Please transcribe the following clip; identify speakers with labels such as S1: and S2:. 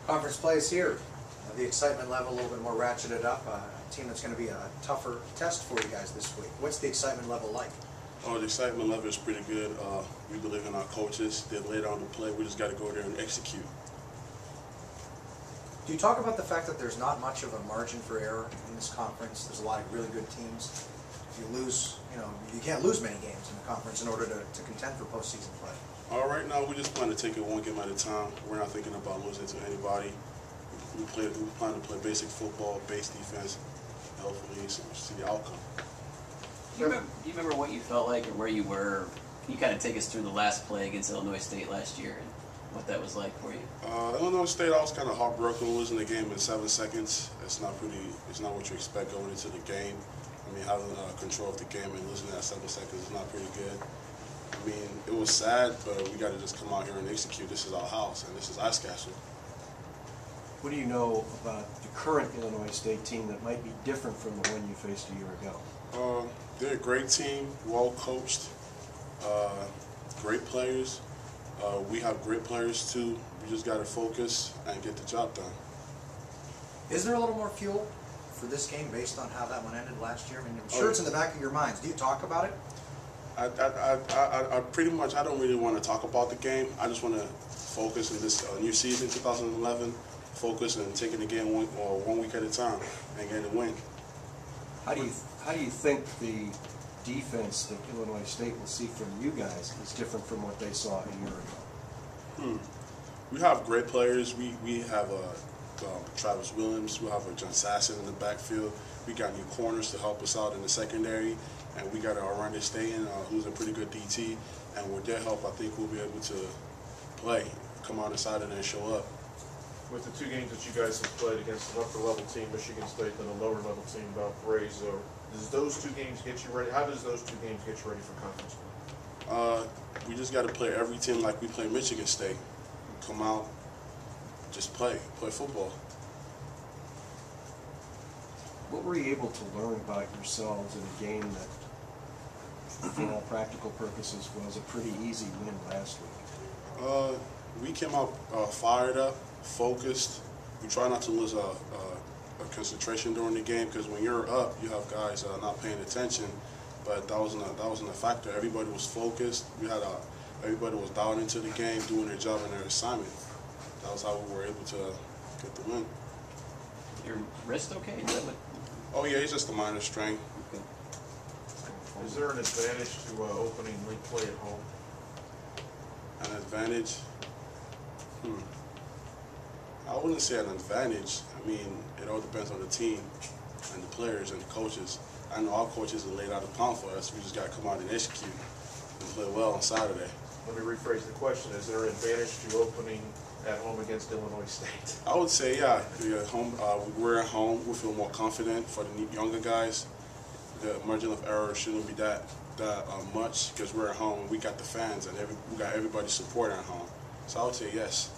S1: Conference play is here. The excitement level a little bit more ratcheted up. A team that's going to be a tougher test for you guys this week. What's the excitement level like?
S2: Oh, the excitement level is pretty good. We believe in our coaches. They're laid on the play. We just got to go there and execute.
S1: Do you talk about the fact that there's not much of a margin for error in this conference? There's a lot of really good teams. If you lose, you can't lose many games in the conference in order to contend for postseason play.
S2: Right now, we just plan to take it one game at a time. We're not thinking about losing to anybody. We plan to play basic football, base defense, and hopefully see the outcome.
S3: Do you remember what you felt like or where you were? Can you kind of take us through the last play against Illinois State last year and what that was like for you?
S2: Illinois State, I was kind of heartbroken losing the game in 7 seconds. It's not what you expect going into the game. I mean, having control of the game and losing that 7 seconds is not pretty good. I mean, it was sad, but we got to just come out here and execute. This is our house, and this is Ice Castle.
S4: What do you know about the current Illinois State team that might be different from the one you faced a year ago?
S2: They're a great team, well coached, great players. We have great players too. We just got to focus and get the job done.
S1: Is there a little more fuel for this game based on how that one ended last year? I mean, I'm sure it's in the back of your minds. Do you talk about it?
S2: I pretty much, I don't really want to talk about the game. I just want to focus in this new season, 2011, focus and taking the game one week at a time and getting a win.
S4: How do you think the defense that Illinois State will see from you guys is different from what they saw a year ago?
S2: We have great players. We have Travis Williams. We have John Sasson in the backfield. We got new corners to help us out in the secondary. And we got our Orlando State, who's a pretty good DT. And with their help, I think we'll be able to play, come out inside and then show up.
S5: With the 2 games that you guys have played against an upper-level team, Michigan State, and a lower-level team, Valparaiso, does those 2 games get you ready? How does those 2 games get you ready for conference play?
S2: We just got to play every team like we play Michigan State. Come out, just play football.
S4: What were you able to learn about yourselves in a game that, for all practical purposes, was a pretty easy win last week?
S2: We came out fired up, focused. We try not to lose a concentration during the game because when you're up, you have guys not paying attention. But that wasn't a factor. Everybody was focused. Everybody was dialed into the game, doing their job and their assignment. That was how we were able to get the win.
S3: Your wrist okay? Is that what?
S2: Oh yeah, it's just a minor strain.
S3: Okay.
S5: Is there an advantage to opening league play at home?
S2: An advantage? I wouldn't say an advantage. I mean, it all depends on the team and the players and the coaches. I know our coaches have laid out a plan for us. We just got to come out and execute and play well on Saturday.
S5: Let me rephrase the question. Is there an advantage to opening at home against Illinois State?
S2: I would say, yeah. We're at home. We're at home. We feel more confident for the younger guys. The margin of error shouldn't be that much because we're at home and we got the fans and we got everybody's support at home. So I would say yes.